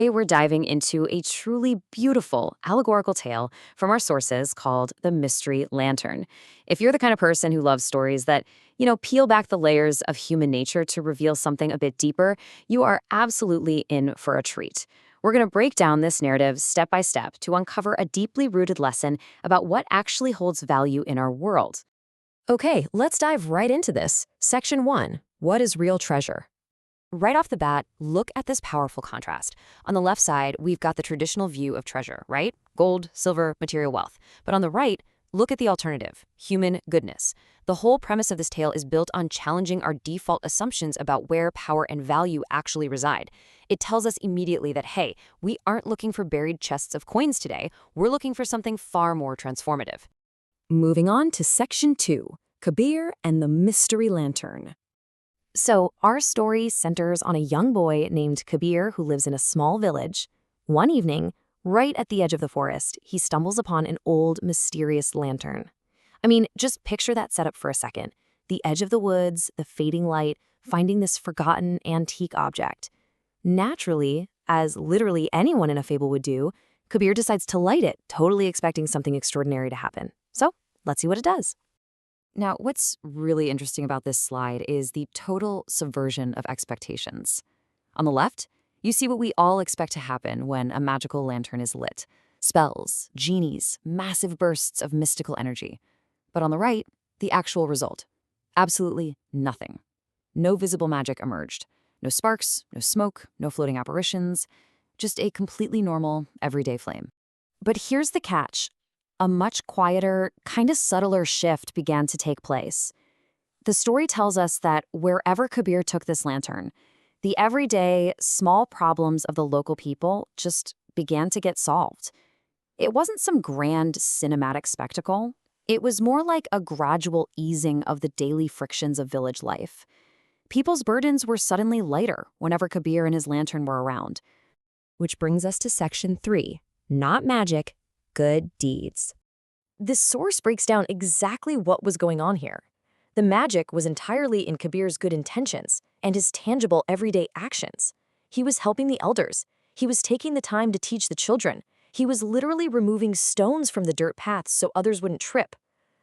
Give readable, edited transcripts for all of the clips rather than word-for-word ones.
Today, we're diving into a truly beautiful allegorical tale from our sources called The Mystery Lantern. If you're the kind of person who loves stories that, peel back the layers of human nature to reveal something a bit deeper, you are absolutely in for a treat. We're going to break down this narrative step by step to uncover a deeply rooted lesson about what actually holds value in our world. Okay, let's dive right into this. Section 1. What is real treasure? Right off the bat, look at this powerful contrast. On the left side, we've got the traditional view of treasure, right? Gold, silver, material wealth. But on the right, look at the alternative, human goodness. The whole premise of this tale is built on challenging our default assumptions about where power and value actually reside. It tells us immediately that, hey, we aren't looking for buried chests of coins today. We're looking for something far more transformative. Moving on to Section 2, Kabir and the Mystery Lantern. So, our story centers on a young boy named Kabir who lives in a small village. One evening, right at the edge of the forest, he stumbles upon an old, mysterious lantern. I mean, just picture that setup for a second. The edge of the woods, the fading light, finding this forgotten antique object. Naturally, as literally anyone in a fable would do, Kabir decides to light it, totally expecting something extraordinary to happen. So, let's see what it does. Now, what's really interesting about this slide is the total subversion of expectations. On the left, you see what we all expect to happen when a magical lantern is lit. Spells, genies, massive bursts of mystical energy. But on the right, the actual result. Absolutely nothing. No visible magic emerged. No sparks, no smoke, no floating apparitions. Just a completely normal, everyday flame. But here's the catch. A much quieter, kind of subtler shift began to take place. The story tells us that wherever Kabir took this lantern, the everyday, small problems of the local people just began to get solved. It wasn't some grand cinematic spectacle. It was more like a gradual easing of the daily frictions of village life. People's burdens were suddenly lighter whenever Kabir and his lantern were around. Which brings us to Section 3, not magic, good deeds. This source breaks down exactly what was going on here. The magic was entirely in Kabir's good intentions and his tangible everyday actions. He was helping the elders. He was taking the time to teach the children. He was literally removing stones from the dirt paths so others wouldn't trip.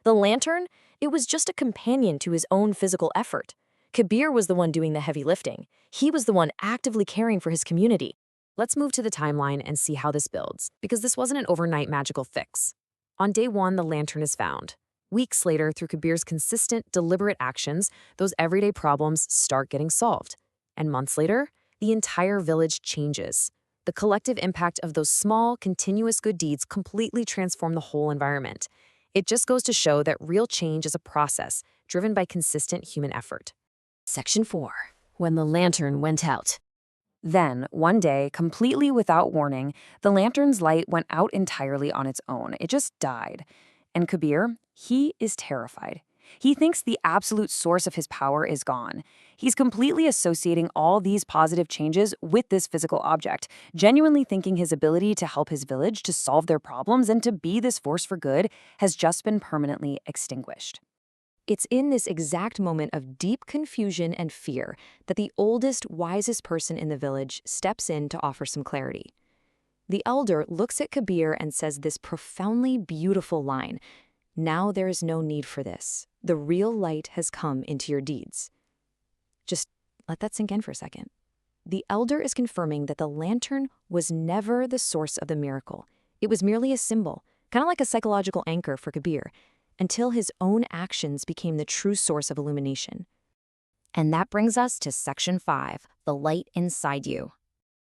The lantern, it was just a companion to his own physical effort. Kabir was the one doing the heavy lifting. He was the one actively caring for his community. Let's move to the timeline and see how this builds, because this wasn't an overnight magical fix. On day 1, the lantern is found. Weeks later, through Kabir's consistent, deliberate actions, those everyday problems start getting solved. And months later, the entire village changes. The collective impact of those small, continuous good deeds completely transform the whole environment. It just goes to show that real change is a process driven by consistent human effort. Section 4. When the lantern went out. Then, one day, completely without warning, the lantern's light went out entirely on its own. It just died. And Kabir, he is terrified. He thinks the absolute source of his power is gone. He's completely associating all these positive changes with this physical object, genuinely thinking his ability to help his village, to solve their problems, and to be this force for good has just been permanently extinguished. It's in this exact moment of deep confusion and fear that the oldest, wisest person in the village steps in to offer some clarity. The elder looks at Kabir and says this profoundly beautiful line, "Now there is no need for this. The real light has come into your deeds." Just let that sink in for a second. The elder is confirming that the lantern was never the source of the miracle. It was merely a symbol, kind of like a psychological anchor for Kabir, until his own actions became the true source of illumination. And that brings us to Section 5, the light inside you.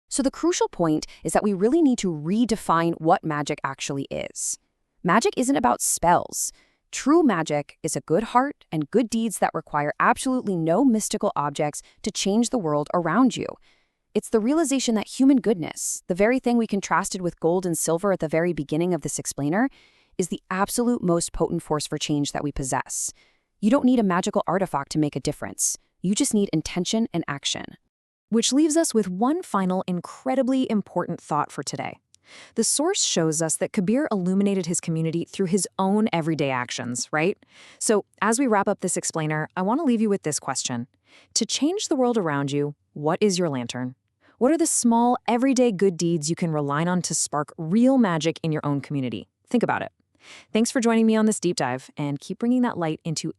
So the crucial point is that we really need to redefine what magic actually is. Magic isn't about spells. True magic is a good heart and good deeds that require absolutely no mystical objects to change the world around you. It's the realization that human goodness, the very thing we contrasted with gold and silver at the very beginning of this explainer, is the absolute most potent force for change that we possess. You don't need a magical artifact to make a difference. You just need intention and action. Which leaves us with one final incredibly important thought for today. The source shows us that Kabir illuminated his community through his own everyday actions, right? So as we wrap up this explainer, I want to leave you with this question. To change the world around you, what is your lantern? What are the small, everyday good deeds you can rely on to spark real magic in your own community? Think about it. Thanks for joining me on this deep dive, and keep bringing that light into